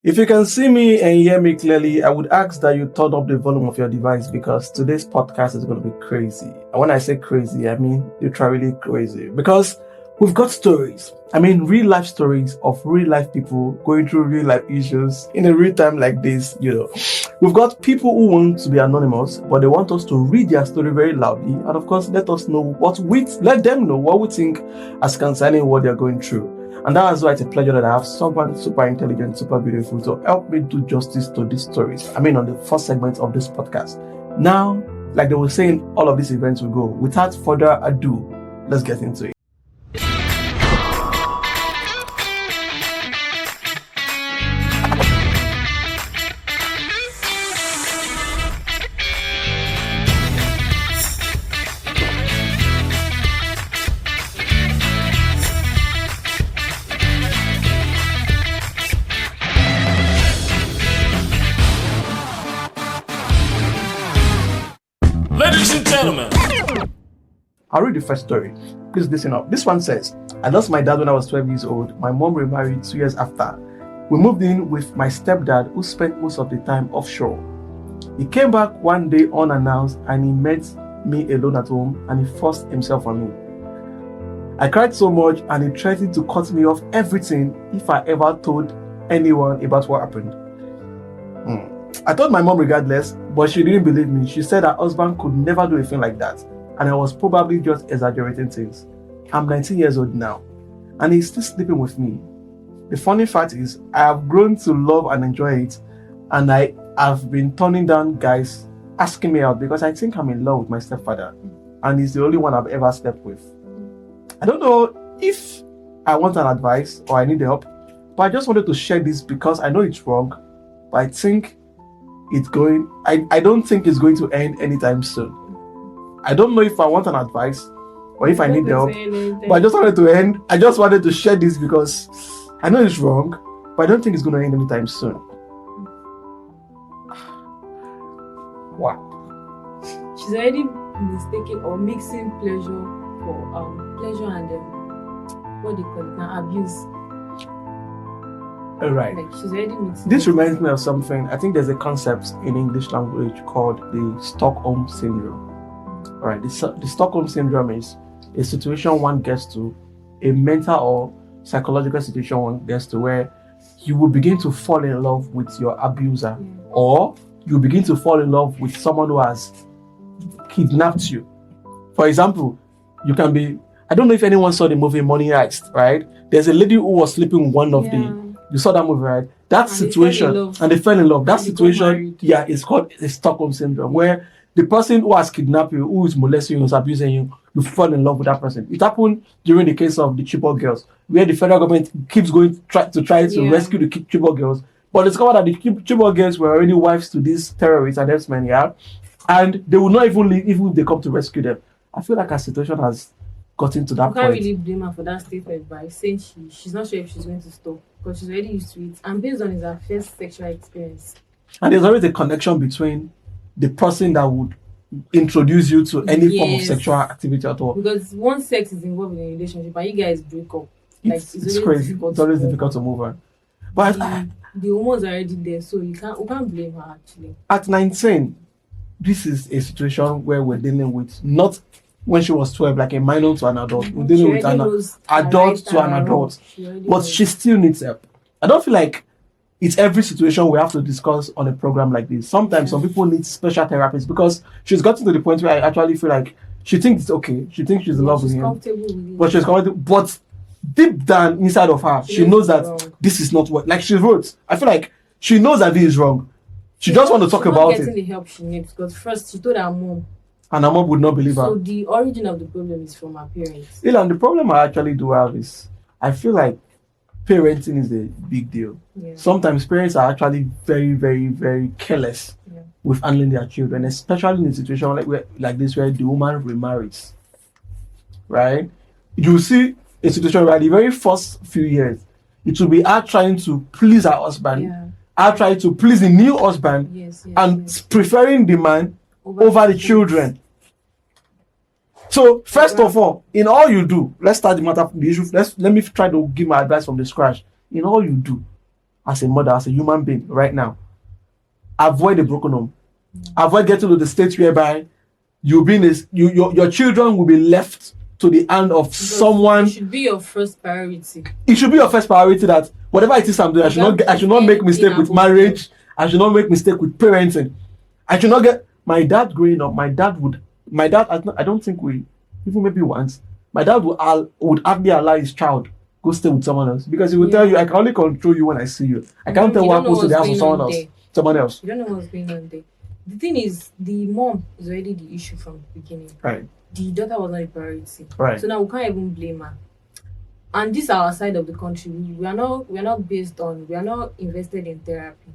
If you can see me and hear me clearly, I would ask that you turn up the volume of your device because today's podcast is going to be crazy. And when I say crazy, I mean literally crazy because we've got stories. Real life stories of real life people going through real life issues in a real time like this, We've got people who want to be anonymous, but they want us to read their story very loudly. And of course, let them know what we think as concerning what they're going through. And that is why it's a pleasure that I have someone super intelligent, super beautiful to help me do justice to these stories. On the first segment of this podcast. Now, like they were saying, all of these events will go. Without further ado, let's get into it. Ladies and gentlemen, I'll read the first story. Please listen up. This one says, I lost my dad when I was 12 years old. My mom remarried 2 years after. We moved in with my stepdad, who spent most of the time offshore. He came back one day unannounced and he met me alone at home and he forced himself on me. I cried so much and he threatened to cut me off everything if I ever told anyone about what happened. I told my mom regardless, but she didn't believe me. She said her husband could never do a thing like that, and I was probably just exaggerating things. I'm 19 years old now, and he's still sleeping with me. The funny fact is, I have grown to love and enjoy it, and I have been turning down guys asking me out because I think I'm in love with my stepfather, and he's the only one I've ever slept with. I don't know if I want an advice or I need help, but I just wanted to share this because I know it's wrong, but I think I don't think it's going to end anytime soon. I don't know if I want an advice or if I need help, but I just wanted to share this because I know it's wrong, but I don't think it's going to end anytime soon. Wow. She's already mistaken or mixing pleasure for pleasure and what do you call it now, abuse. All right. Like she's already mixing. This reminds me of something. I think there's a concept in English language called the Stockholm Syndrome. All right. The Stockholm Syndrome is a situation one gets to, a mental or psychological situation one gets to where you will begin to fall in love with your abuser, or you begin to fall in love with someone who has kidnapped you. For example, you can be, I don't know if anyone saw the movie Money Heist, right? There's a lady who was sleeping with one of you saw that movie, right? That situation, and they fell in love. That situation, is called a Stockholm Syndrome, where the person who has kidnapped you, who is molesting you, who is abusing you, you fall in love with that person. It happened during the case of the Chibok girls, where the federal government keeps going to try to rescue the Chibok girls, but discovered that the Chibok girls were already wives to these terrorists and herdsmen, and they will not even leave even if they come to rescue them. I feel like our situation has gotten to that point. You can't really blame her for that statement by saying she's not sure if she's going to stop because she's already used to it, and based on her first sexual experience. And there's always a connection between the person that would introduce you to any form of sexual activity at all. Because once sex is involved in a relationship and you guys break up, it's crazy. It's always difficult to move on. But the hormones are already there, so we can't blame her actually. At 19, this is a situation where we're dealing with not when she was 12, like a minor to an adult. We're dealing with an adult to an adult. But she still needs help. I don't feel like it's every situation we have to discuss on a program like this. Sometimes some people need special therapists because she's gotten to the point where I actually feel like she thinks it's okay. She thinks she's in love with him. But she's comfortable. But deep down inside of her, she knows that this is not what, like she wrote. I feel like she knows that this is wrong. She just wants to talk about it. She's not getting the help she needs because first she told her mom. And her mom would not believe her. So the origin of the problem is from her parents. And the problem I actually do have is, I feel like parenting is a big deal. Yeah. Sometimes parents are actually very, very, very careless with handling their children, especially in a situation like this where the woman remarries. Right? You see a situation where the very first few years, it will be her trying to please her husband, her trying to please the new husband, and preferring the man over the children. So first of all, in all you do, let's start the matter from the issue. Let me try to give my advice from the scratch. In all you do, as a mother, as a human being right now, avoid a broken home. Avoid getting to the state whereby your children will be left to the hand of someone. It should be your first priority. It should be your first priority that whatever it is I'm doing, I should not make mistake with marriage. I should not make mistake with parenting. I should not get my dad growing up. I don't think we even maybe once. My dad would hardly allow his child go stay with someone else because he would tell you, I can only control you when I see you. I can't tell what happens to the house of someone else. You don't know what's going on there. The thing is, the mom is already the issue from the beginning. Right. The daughter was not a priority. Right. So now we can't even blame her. And this is our side of the country. We are not invested in therapy.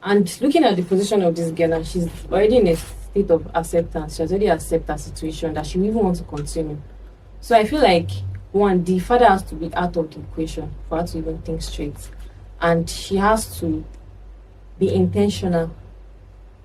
And looking at the position of this girl, and she's already in a state of acceptance. She has already accepted her situation that she even wants to continue. So I feel like one, the father has to be out of the equation for her to even think straight. And she has to be intentional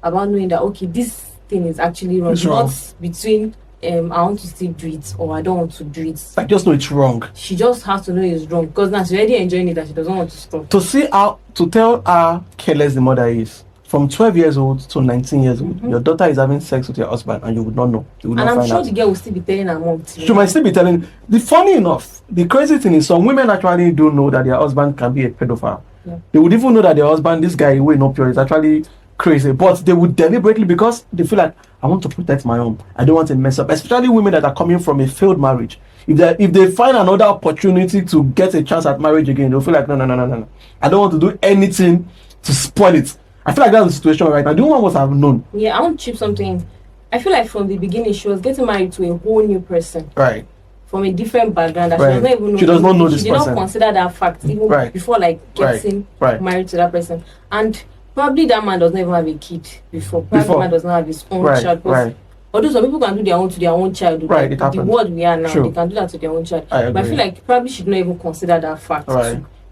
about knowing that, okay, this thing is actually wrong. It's not between I want to still do it or I don't want to do it. I just know it's wrong. She just has to know it's wrong because now she's already enjoying it and she doesn't want to stop. To tell how careless the mother is. From 12 years old to 19 years old, your daughter is having sex with your husband and you would not know. And I'm sure the girl will still be telling her mom. She might still be telling. Funny enough, the crazy thing is some women actually do know that their husband can be a pedophile. Yeah. They would even know that their husband, this guy, way not pure, is actually crazy. But they would deliberately, because they feel like, I want to protect my home. I don't want to mess up. Especially women that are coming from a failed marriage. If they find another opportunity to get a chance at marriage again, they'll feel like, no. I don't want to do anything to spoil it. I feel like that's the situation right now. The woman must have known. Yeah, I want to chip something. I feel like from the beginning, she was getting married to a whole new person. Right. From a different background that right. she does not know this person. She did not consider that fact even before getting married to that person. And probably that man does not even have a kid before. Probably the man does not have his own child. Although some people can do their own to their own child. Right, the world we are now, they can do that to their own child. But I feel like probably she did not even consider that fact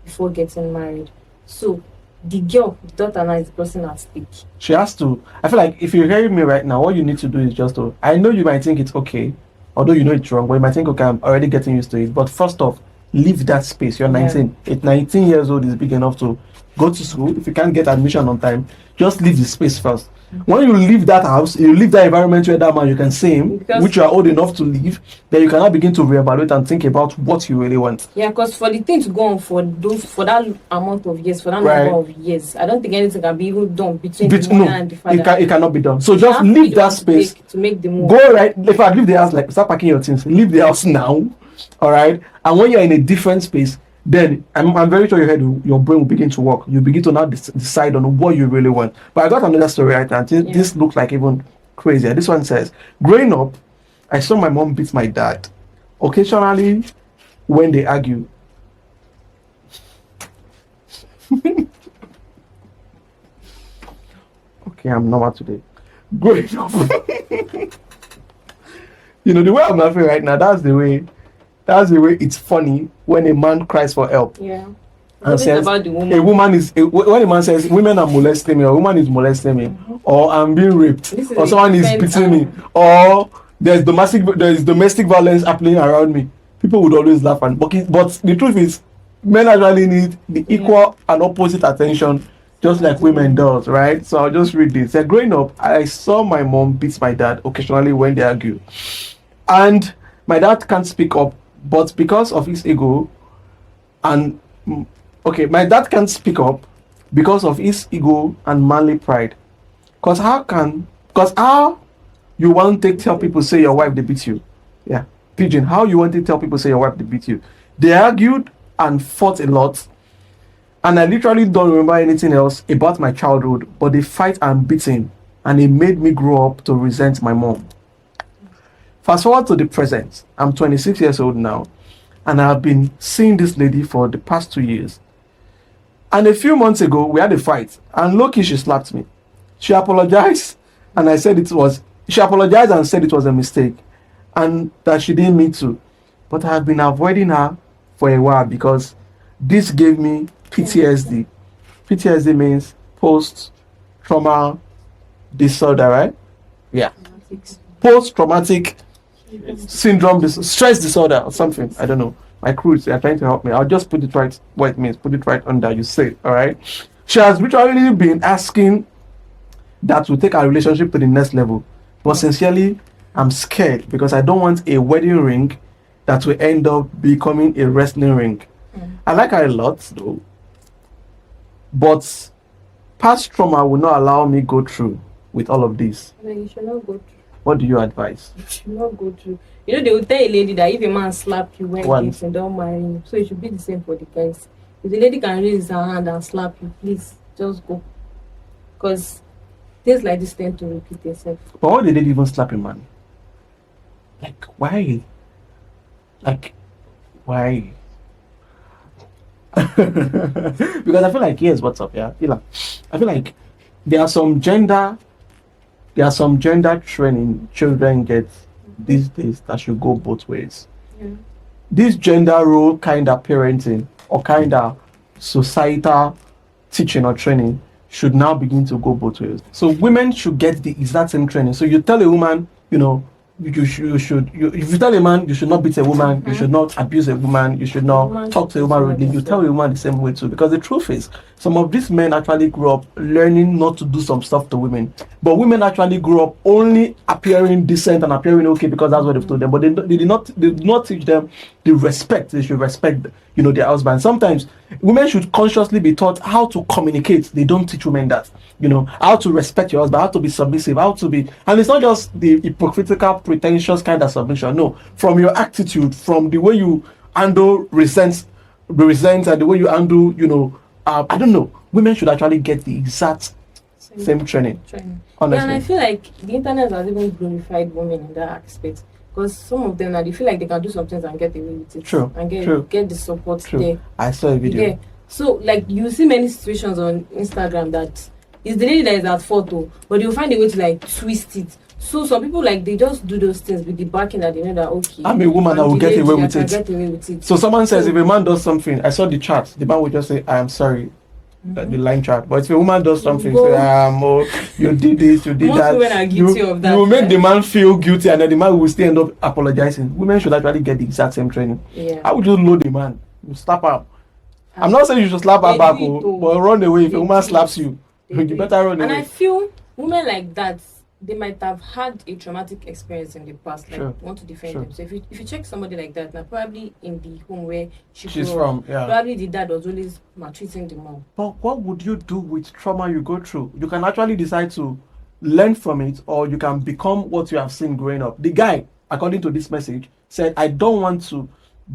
before getting married. So the girl, the daughter now is the person at stake. She has to. I feel like if you're hearing me right now, what you need to do is just to. I know you might think it's okay, although you know it's wrong, but you might think, okay, I'm already getting used to it. But first off, leave that space. You're 19. 19 years old is big enough to go to school. If you can't get admission on time, just leave the space first. When you leave that house, you leave that environment where that man you can see him, which you are old enough to leave, then you cannot begin to reevaluate and think about what you really want. Yeah, because for the thing to go on for that amount of years, for that number of years, I don't think anything can be even done between the mother and the father. It cannot be done. So just leave that space to make the move. Go right. In fact, leave the house, like start packing your things. Leave the house now. All right. And when you're in a different space, then I'm very sure your brain will begin to work. You begin to now decide on what you really want. But I got another story right now. This looks like even crazier. This one says, growing up, I saw my mom beat my dad. Occasionally, when they argue. Okay, I'm normal today. Growing up. The way I'm laughing right now, that's the way it's funny when a man cries for help. Yeah. And says about the woman. When a man says women are molesting me, or a woman is molesting me, or I'm being raped, or someone is beating me, or there's domestic violence happening around me, people would always laugh. But the truth is, men actually need the equal and opposite attention, just like women does, right? So I'll just read this. Growing up, I saw my mom beat my dad occasionally when they argue, and my dad can't speak up. But because of his ego, my dad can't speak up because of his ego and manly pride. Because how you want to tell people say your wife they beat you? Yeah, Pigeon. How you want to tell people say your wife they beat you? They argued and fought a lot, and I literally don't remember anything else about my childhood. But they fight and beating, and it made me grow up to resent my mom. Fast forward to the present. I'm 26 years old now, and I've been seeing this lady for the past 2 years. And a few months ago, we had a fight, and low-key, she slapped me. She apologized, and she apologized and said it was a mistake, and that she didn't mean to. But I have been avoiding her for a while because this gave me PTSD. PTSD means post-trauma disorder, right? Yeah. Post-traumatic syndrome, stress disorder or something. I don't know. My crews are trying to help me. I'll just put it right what it means. Put it right under. You say, all right. She has literally been asking that will take our relationship to the next level. But sincerely, I'm scared because I don't want a wedding ring that will end up becoming a wrestling ring. I like her a lot though, but past trauma will not allow me go through with all of this. No, you should not go through. What do you advise? You should not go through. You know, they will tell a lady that if a man slap you when Once. and don't marry him, so it should be the same for the guys. If the lady can raise her hand and slap you, please just go. Because things like this tend to repeat themselves. But why did they even slap a man? Like, why? Like, why? Because I feel like, here's what's up, yeah? I feel like there are some gender training children get these days that should go both ways. Yeah. This gender role kind of parenting or kind of societal teaching or training should now begin to go both ways. So women should get the exact same training. So you tell a woman, you know, if you tell a man you should not beat a woman, you should not abuse a woman, you should not talk to a woman rudely, you tell a woman the same way too. Because the truth is, some of these men actually grew up learning not to do some stuff to women, but women actually grew up only appearing decent and appearing okay because that's what they've told them. But they did not teach them the respect. They should respect, you know, their husband. Sometimes women should consciously be taught how to communicate. They don't teach women that, you know, how to respect your husband, how to be submissive, how to be, and it's not just the hypocritical, pretentious kind of submission. No, from your attitude, from the way you handle resent, and the way you handle, you know, I don't know. Women should actually get the exact same training. Honestly. Yeah, and I feel like the internet has even glorified women in that aspect. Because some of them, they feel like they can do some things and get away with it. True. And True. get the support True. there. I saw a video. Yeah. So, like, you see many situations on Instagram that it's the lady that is at fault, though, but you'll find a way to, like, twist it. So, some people, like, they just do those things with the backing that they know that, okay, I'm a woman that will get away with it. Get away with it. So, someone says if a man does something, I saw the chat, the man would just say, I am sorry. The line chat. But if a woman does something, say, you did this, you did Most that. women are guilty of that. You will make the man feel guilty and then the man will still end up apologizing. Women should actually get the exact same training. Yeah. How would you load the man? You slap her. I'm not saying you should slap her back, but run away. If a woman slaps you, you better run away. And I feel women like that, they might have had a traumatic experience in the past, like want to defend them. So if you check somebody like that, now probably in the home where she's from, probably the dad was always maltreating the mom. But what would you do with trauma you go through? You can actually decide to learn from it, or you can become what you have seen growing up. The guy, according to this message, said, I don't want to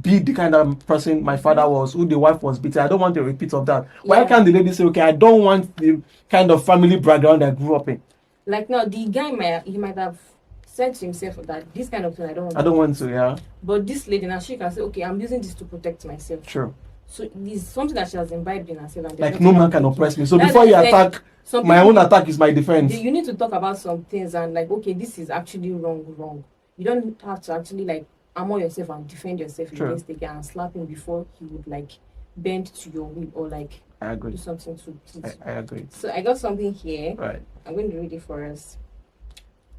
be the kind of person my father was, who the wife was beaten. I don't want a repeat of that. Why can't the lady say, okay, I don't want the kind of family background I grew up in? Like now, the guy might have said to himself that this kind of thing I don't want to, yeah. But this lady now, she can say, okay, I'm using this to protect myself. True. So it's something that she has imbibed in herself. And like no man can oppress me. So before you attack, my own attack is my defense. You need to talk about some things and like, okay, this is actually wrong. You don't have to actually like armor yourself and defend yourself against the guy and slap him before he would like bend to your will or like I agree. Do something to please. I agree. So I got something here. Right. I'm going to read it for us.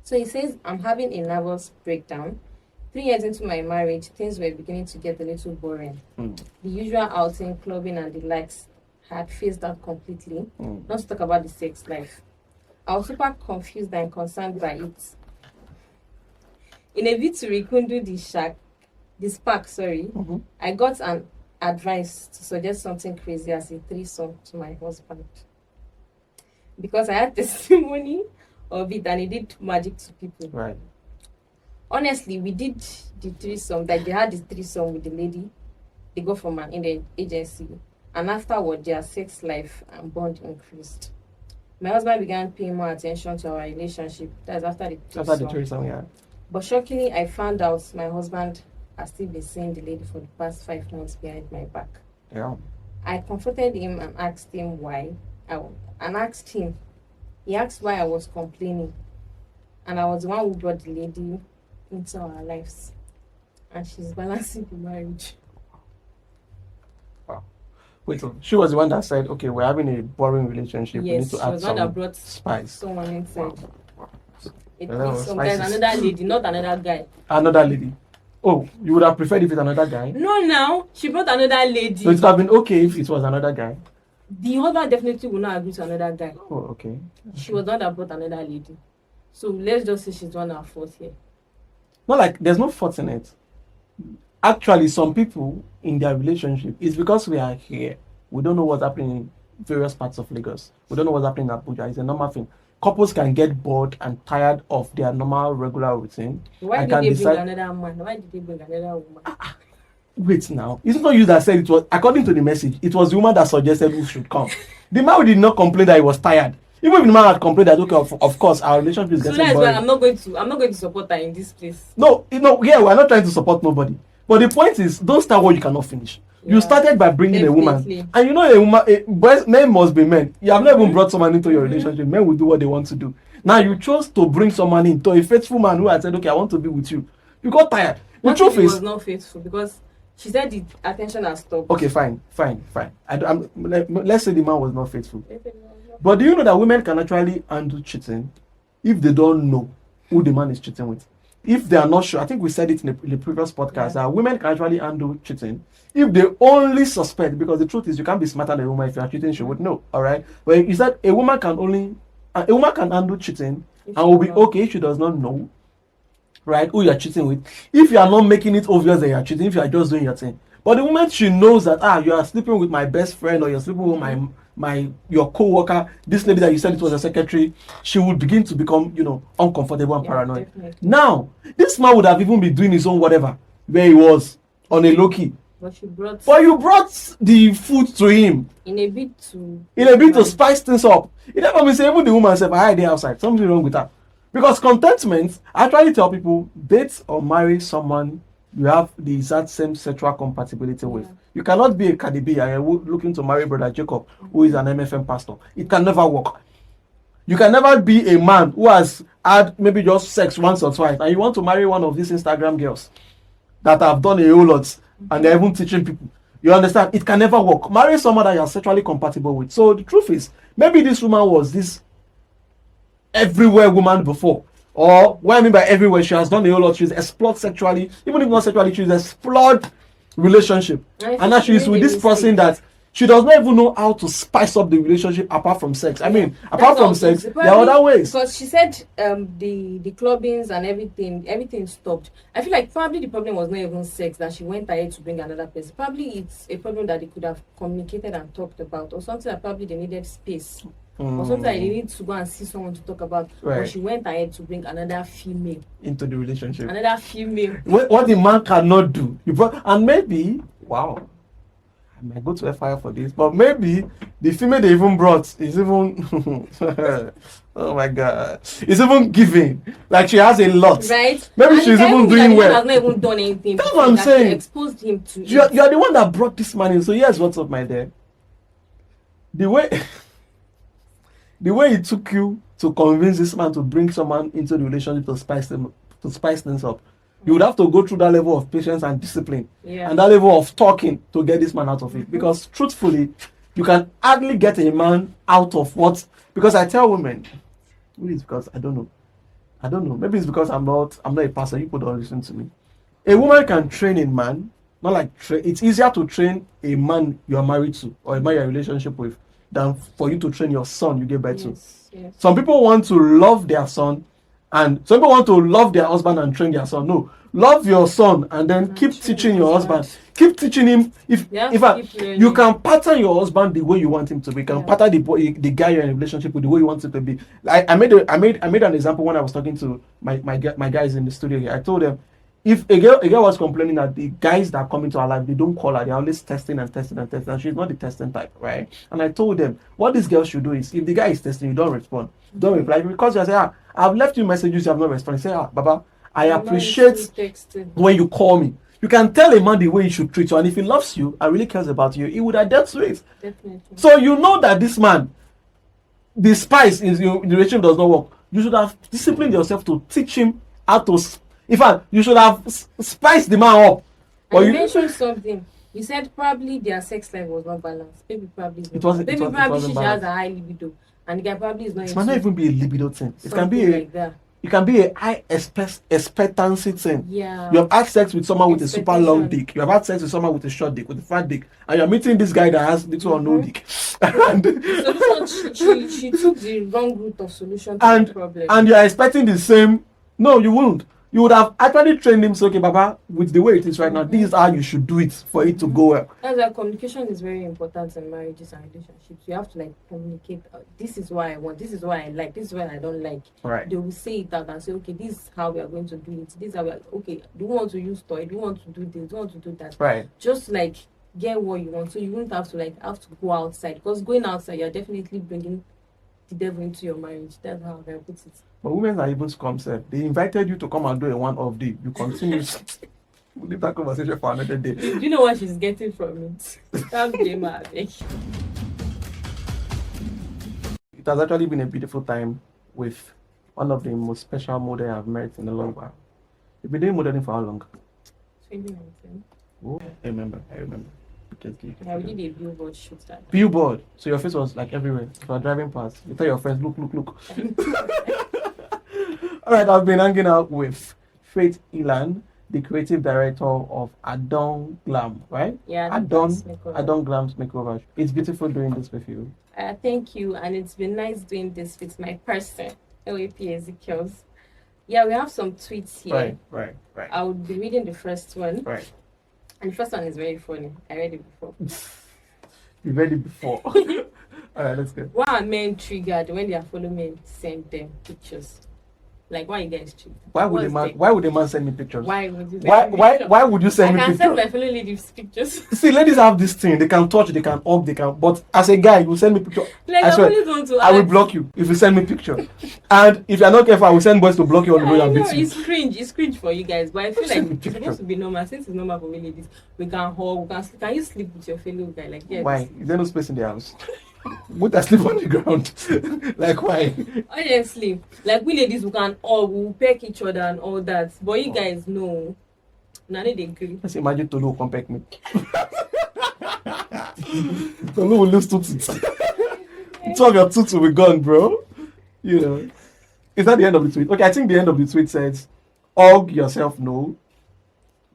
So it says, I'm having a nervous breakdown. 3 years into my marriage, things were beginning to get a little boring. The usual outing, clubbing, and the likes had phased out completely. Not to talk about the sex life. I was super confused and concerned by it. In a bid to rekindle the spark, I got an advice to suggest something crazy as a threesome to my husband. Because I had testimony of it and it did magic to people. Right. Honestly, we did the threesome, like they had this threesome with the lady. They go from an Indian agency. And afterward, their sex life and bond increased. My husband began paying more attention to our relationship. That's after the threesome. After the threesome, yeah. But shockingly, I found out my husband has still been seeing the lady for the past 5 months behind my back. Yeah. I confronted him and asked him why. He asked why I was complaining. And I was the one who brought the lady into our lives. And she's balancing the marriage. Wow. Wait, so she was the one that said, okay, we're having a boring relationship. Yes, we need to add some that brought spice. Someone inside. Wow. Another lady, not another guy. Another lady. Oh, you would have preferred if it's another guy? No, now she brought another lady. So it would have been okay if it was another guy. The husband definitely would not agree to another guy. Oh, okay. She was not that brought another lady. So let's just say she's one at fault here. Not like there's no fault in it. Actually, some people in their relationship, it's because we are here. We don't know what's happening in various parts of Lagos. We don't know what's happening in Abuja. It's a normal thing. Couples can get bored and tired of their normal, regular routine. Why did they bring another man? Why did they bring another woman? Wait now. It's not you that said it was, according to the message, it was the woman that suggested who should come. The man did not complain that he was tired. Even if the man had complained that, okay, of course, our relationship is getting boring. So that's why I'm not going to support her in this place. No, yeah, we're not trying to support nobody. But the point is, don't start what you cannot finish. Yeah. You started by bringing a woman. And you know a woman, men must be men. You have never even brought someone into your relationship. Men will do what they want to do. Now you chose to bring someone into a faithful man who had said, okay, I want to be with you. You got tired. The truth is, was not faithful because she said the attention has stopped. Okay, fine. Let's say the man was not faithful. But do you know that women can actually handle cheating if they don't know who the man is cheating with? If they are not sure, I think we said it in the previous podcast, that women can actually handle cheating if they only suspect, because the truth is you can't be smarter than a woman. If you are cheating, she would know. All right. But you said a woman can handle cheating and will be okay if she does not know, right, who you are cheating with. If you are not making it obvious that you are cheating, if you are just doing your thing. But the moment she knows that you are sleeping with my best friend, or you're sleeping with your co-worker, this lady that you said it was a secretary, she would begin to become, uncomfortable and paranoid. Definitely. Now, this man would have even been doing his own whatever, where he was on a low key. But you brought the food to him. In a bit to spice things up. It never means even the woman said, I hide there outside. Something wrong with her. Because contentment, I try to tell people, date or marry someone you have the exact same sexual compatibility with. You cannot be a Cardi B and you're looking to marry Brother Jacob, who is an MFM pastor. It can never work. You can never be a man who has had maybe just sex once or twice and you want to marry one of these Instagram girls that have done a whole lot and they're even teaching people. You understand? It can never work. Marry someone that you're sexually compatible with. So the truth is, maybe this woman was this everywhere woman before. Or what I mean by everywhere, she has done a whole lot. She's explored sexually, even if not sexually, she's explored relationship. And now she's with this person that she does not even know how to spice up the relationship apart from sex. I mean, apart from sex, there are other ways. Because she said the clubbings and everything stopped. I feel like probably the problem was not even sex, that she went ahead to bring another person. Probably it's a problem that they could have communicated and talked about, or something that probably they needed space. Or something like they need to go and see someone to talk about. Right. But she went ahead to bring another female into the relationship. Another female. What the man cannot do. And maybe, wow, I might go to a fire for this, but maybe the female they even brought is even, oh my God, it's even giving. Like she has a lot. Right. Maybe and she's even doing well. Has not even done anything. That's what I'm saying. She exposed him to you are the one that brought this man in. So here's what's up, my dear. The way it took you to convince this man to bring someone into the relationship to spice things up, you would have to go through that level of patience and discipline, and that level of talking to get this man out of it. Because truthfully, you can hardly get a man out of what. Because I tell women, maybe it's because I don't know. Maybe it's because I'm not a pastor. You don't listen to me. A woman can train a man, not like it's easier to train a man you are married to or a man you're in a relationship with than for you to train your son you give birth to. Yes. Some people want to love their son, and some people want to love their husband and train their son. No, love your son and then keep teaching your husband. Keep teaching him. You can pattern your husband the way you want him to be. You can pattern the guy you're in a relationship with the way you want him to be. I made an example when I was talking to my guys in the studio here. I told them, if a girl was complaining that the guys that come into her life, they don't call her, they're always testing, and she's not the testing type, right? And I told them, what this girl should do is, if the guy is testing, you don't respond. Don't reply. Because you say, I've left you messages, you have not responded. Say, Baba, I appreciate when you call me. You can tell a man the way he should treat you, and if he loves you and really cares about you, he would adapt to it. Definitely. So you know that this man, the spice in the relationship does not work. You should have disciplined yourself to teach him how to. In fact, you should have spiced the man up. And you mentioned something. You said probably their sex life was not balanced. Maybe probably she has a high libido, and the guy probably is not. It might not even be a libido thing. It can be like that. it can be a high expectancy thing. Yeah. You have had sex with someone with a super long Expectation. dick. You have had sex with someone with a short dick, with a fat dick, and you're meeting this guy that has little or no dick. And, Solution, she took the wrong route of solution to And- the problem. and you're expecting the same. No, you won't. You would have actually trained him. So, okay, Baba, with the way it is right now, this is how you should do it for it to go well. That's why communication is very important in marriages and relationships. You have to like communicate. This is what I want. This is what I like. This is what I don't like. Right. They will say it out and say, okay, this is how we are going to do it. This is how we are. Okay, do you want to use toy? Do you want to do this? Do you want to do that? Right. Just like get what you want, so you won't have to go outside, because going outside, you're definitely bringing the devil into your marriage. That's how I put it. But women are even scum self. They invited you to come and do a one-off day. You continue. We'll leave that conversation for another day. Do you know what she's getting from it? Can't blame her. I beg. It has actually been a beautiful time with one of the most special models I've met in a long while. You've been doing modeling for how long? 2019. Oh, I remember. Yeah, we did a billboard shoot that. Billboard. So your face was like everywhere. You were driving past. You tell your friends, look. All right, I've been hanging out with Faith Ilan, the creative director of Adon Glam, right? Yeah, Adon Glam's makeover. It's beautiful doing this with you. Thank you, and it's been nice doing this with my person, LAP Ezekiel's. Yeah, we have some tweets here. Right. I will be reading the first one. Right. And the first one is very funny. I read it before. You read it before. All right, let's go. Why are men triggered when their fellow men send them pictures? Like, why you guys triggered? Why would a man send me pictures? Why would you? Why would you send me I can send pictures? my fellow ladies pictures. See, ladies have this thing. They can touch, they can hug, they can. But as a guy, you send me picture. Like, I swear, always want to I will ask. block you if you send me picture. And if you're not careful, I will send boys to block you on the road I and know, beat you. it's cringe. It's cringe for you guys, but I feel Send me like it's picture. supposed to be normal. Since it's normal for we ladies, we can hug, we can sleep. Can you sleep with your fellow guy? Like, yeah. Why? Is there no space in the house? Would I sleep on the ground? Like, why? Honestly, like we ladies, we can all we will peck each other and all that. But you guys know, none of they agree. Just imagine Tolu will come peck me. Tolu will lose two teeth. Two of your teeth will be gone, bro. You know. Is that the end of the tweet? Okay, I think the end of the tweet says, hug yourself, no.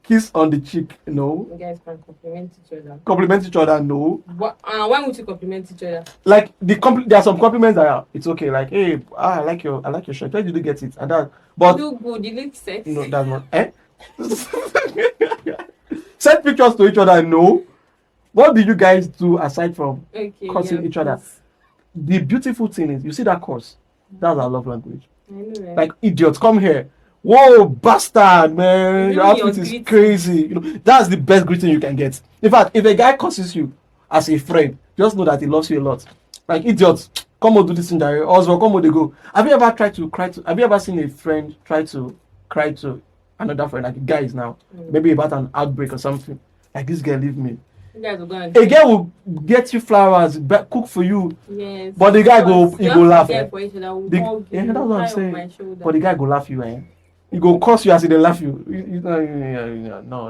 Kiss on the cheek, no. You guys can compliment each other. Compliment each other, no. Why would you compliment each other? Like there are some compliments that are it's okay. Like, hey, I like your shirt. Where did you get it? And that, but You look good. You look sexy. no, that's not. Send pictures to each other, no. What do you guys do aside from Okay. cursing each other? please. The beautiful thing is, you see that curse. That's our love language. I know, right? Like, idiots, come here. Whoa, bastard, man. Really, Your outfit your is greeting. crazy. You know, that's the best greeting you can get. In fact, if a guy curses you as a friend, just know that he loves you a lot. Like, idiots, come on, do this in there. Also, come on, they go. Have you ever tried to cry to? Have you ever seen a friend try to cry to another friend, like guys now, maybe about an outbreak or something? Like, this girl leave me. You guys will go and A girl will get you flowers, cook for you, yes. but the guy Because he you go have to laugh. care Eh? for each other. We'll The- hug yeah, you, that's what I'm cry on my saying. shoulder. But the guy go laugh you, eh? He go curse you as he dey laugh you. No.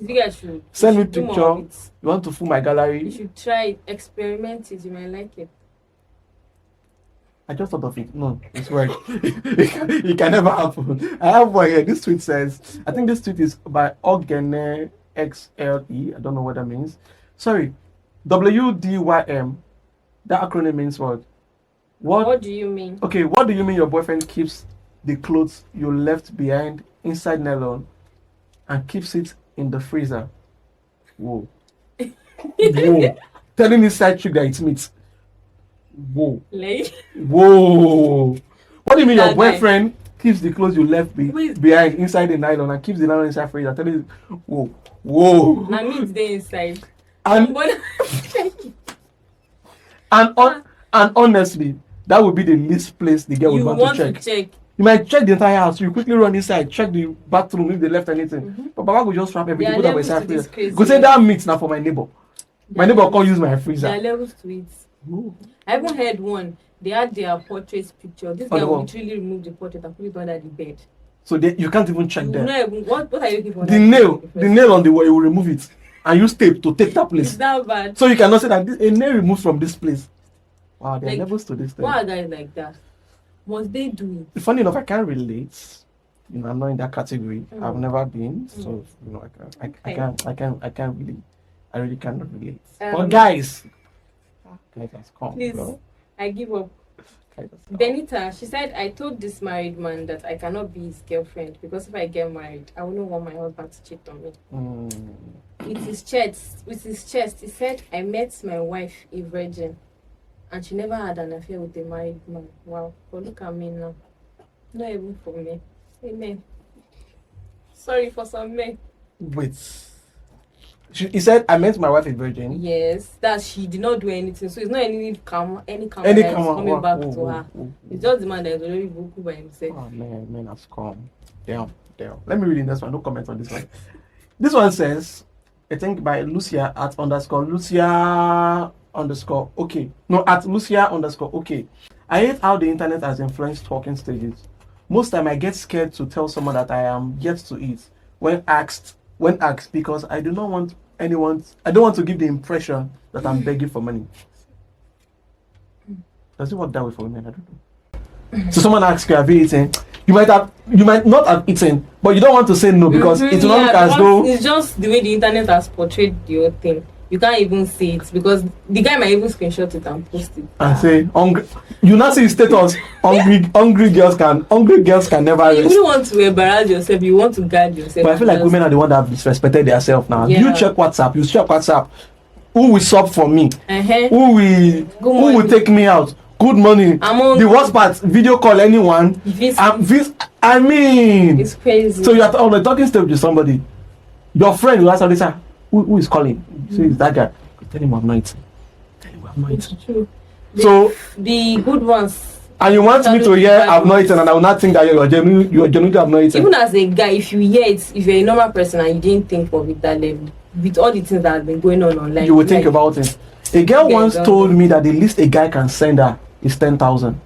You guys should Send me should do more picture. of it. You want to fool my You gallery? should try it, experiment it. You might like it. I just thought of it. No, it's right. It can never happen. I have one here. This tweet says, I think this tweet is by Ogene XLE. I don't know what that means. Sorry. WDYM. That acronym means what? What do you mean? Okay, what do you mean your boyfriend keeps the clothes you left behind inside nylon and keeps it in the freezer? Whoa. Whoa. Telling this side chick that it's meat. Whoa. Like, Whoa. What do you mean your That guy. boyfriend keeps the clothes you left Wait. behind inside the nylon and keeps the nylon inside freezer? Telling you, whoa. na meat dey inside. And But and honestly, that would be the least place the girl would you want to check. You might check the entire house. You quickly run inside, check the bathroom if they left anything. But Baba will just wrap everything. There are Put up levels inside to this freezer. crazy. Go say that meat now for my neighbor. My There are neighbor can't levels- use my There are freezer. levels to it. Ooh. I even heard one. They had their portrait picture. This On guy the will wall. literally remove the portrait and put it under the bed. So you can't even check You them. know even what are you looking for? The nail on the wall, you will remove it and use tape to take that Is place. that bad? So you cannot say that a nail removed from this place. Wow, there are Like, levels to this thing. Why are guys like that? Must they do it? Funny enough, I can't relate. You know, I'm not in that category. I've never been, so you know, I really cannot relate. But guys has come, Please, bro. I give up. Guys has come. Benita, she said, I told this married man that I cannot be his girlfriend because if I get married, I wouldn't want my husband to cheat on me. With his chest, he said, I met my wife a virgin and she never had an affair with a married man. Wow, but look at me now. Not even for me. Amen. Sorry for some men. Wait. He said, I met my wife a virgin. Yes, that she did not do anything. So it's not any karma that is coming back to her. It's just the man that is already broken by himself. Oh man has come. Damn. Let me read in this one. No comment on this one. This one says, I think by Lucia at Lucia okay. No, at Lucia okay. I hate how the internet has influenced talking stages. Most time I get scared to tell someone that I am yet to eat when asked because I don't want to give the impression that I'm begging for money. Does it work that way for women? I don't know. So someone asks you, have you eaten? You might not have eaten, but you don't want to say no because it will not look as though it's just the way the internet has portrayed the whole thing. You can't even see it because the guy might even screenshot it and post it. And say hungry. You not see his status. Hungry girls can never rest. You don't want to embarrass yourself. You want to guard yourself. But I feel like women are the ones that have disrespected themselves now. Yeah. You check WhatsApp. Who will sub for me? Who will take me out? Good morning. The worst part, video call anyone. I mean, it's crazy. So you're on the talking stage with somebody. Your friend will ask her, who is calling? So it's that guy. Tell him I'm not eating. It's true. So the good ones. And you want me to hear I'm not eating, and I will not think that you're genuinely I'm not eating. Even as a guy, if you hear it, if you're a normal person and you didn't think of it that level, with all the things that have been going on online, you will think about it. A girl once told me that the least a guy can send her is 10,000.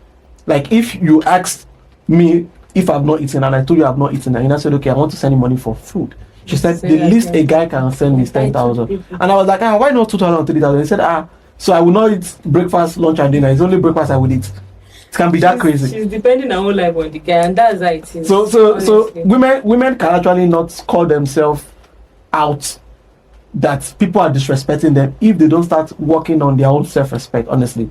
Like if you asked me if I've not eaten and I told you I've not eaten, and you said, okay, I want to send you money for food. She said the least a guy can send me is 10,000. And I was like, why not 2,000, 3,000? He said, so I will not eat breakfast, lunch, and dinner. It's only breakfast I will eat. It can be that crazy. She's depending her whole life on the guy, and that's how it is. So women can actually not call themselves out that people are disrespecting them if they don't start working on their own self-respect. Honestly,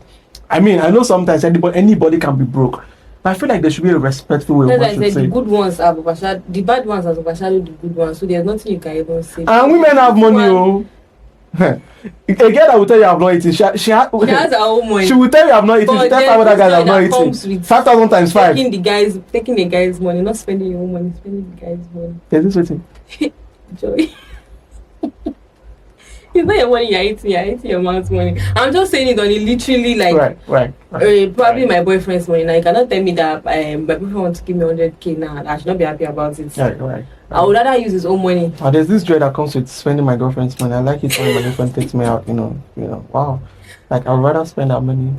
I mean, I know sometimes anybody can be broke. But I feel like there should be a respectful way of what you say. The good ones have overshadowed, the bad ones have overshadowed the good ones, so there's nothing you can even say. And women have money, a girl that will tell you I'm not eating, she has her own money. She will tell you I'm not eating. She tells her other guys I'm not eating. 5,000 times 5. Taking the guy's money, not spending your own money, spending the guy's money. Is this waiting? Joy. It's not your money you're eating your man's money. I'm just saying it on it literally like right. Probably my boyfriend's money. Now you cannot tell me that my boyfriend wants to give me 100k now. I should not be happy about it. Right. I would rather use his own money. There's this joy that comes with spending my girlfriend's money. I like it when my girlfriend takes me out, you know, wow. Like I would rather spend that money,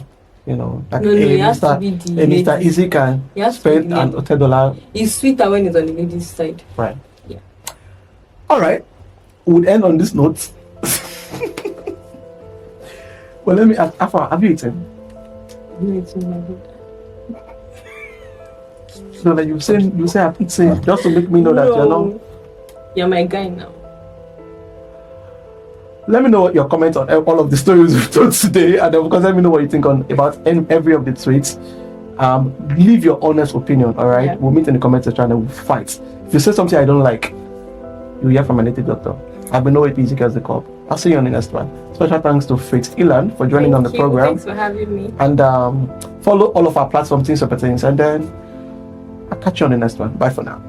like Mr. Easy can spend an $10. It's sweeter when it's on the lady's side. Right. Yeah. Alright. We'll end on this note. Well, let me ask, Afa, have you eaten? No, it's in my head. So that you say I've eaten just to make me know that you're not. You're my guy now. Let me know what your comments on all of the stories we've told today, and of course let me know what you think about every of the tweets. Leave your honest opinion, alright? Yeah. We'll meet in the comment section and we'll fight. If you say something I don't like, you'll hear from a native doctor. I've been always easy as the cop. I'll see you on the next one. Special thanks to Faith Ilan for joining on the program. Thanks for having me. And follow all of our platforms, things, and then I'll catch you on the next one. Bye for now.